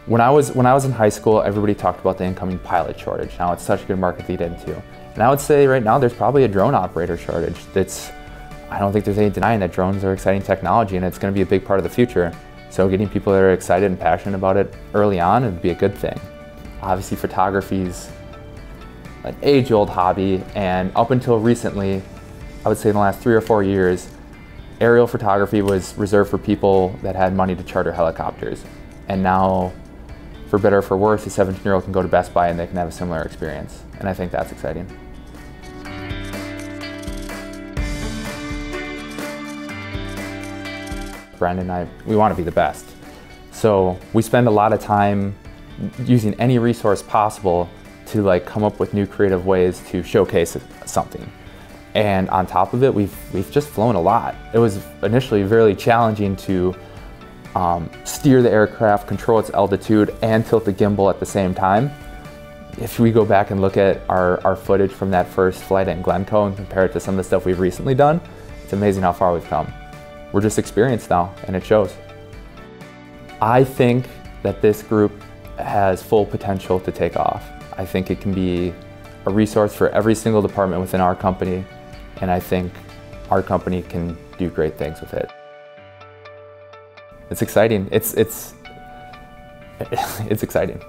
When I was in high school, everybody talked about the incoming pilot shortage. Now it's such a good market to get into. And I would say right now there's probably a drone operator shortage. I don't think there's any denying that drones are exciting technology and it's going to be a big part of the future. So getting people that are excited and passionate about it early on would be a good thing. Obviously photography's an age-old hobby, and up until recently, I would say in the last 3 or 4 years, aerial photography was reserved for people that had money to charter helicopters. And now, for better or for worse, a 17-year-old can go to Best Buy and they can have a similar experience. And I think that's exciting. Brandon and I, we want to be the best. So we spend a lot of time using any resource possible to come up with new creative ways to showcase something. And on top of it, we've just flown a lot. It was initially very challenging to steer the aircraft, control its altitude, and tilt the gimbal at the same time. If we go back and look at our footage from that first flight in Glencoe and compare it to some of the stuff we've recently done, it's amazing how far we've come. We're just experienced now, and it shows. I think that this group has full potential to take off. I think it can be a resource for every single department within our company, and I think our company can do great things with it. It's exciting. It's exciting.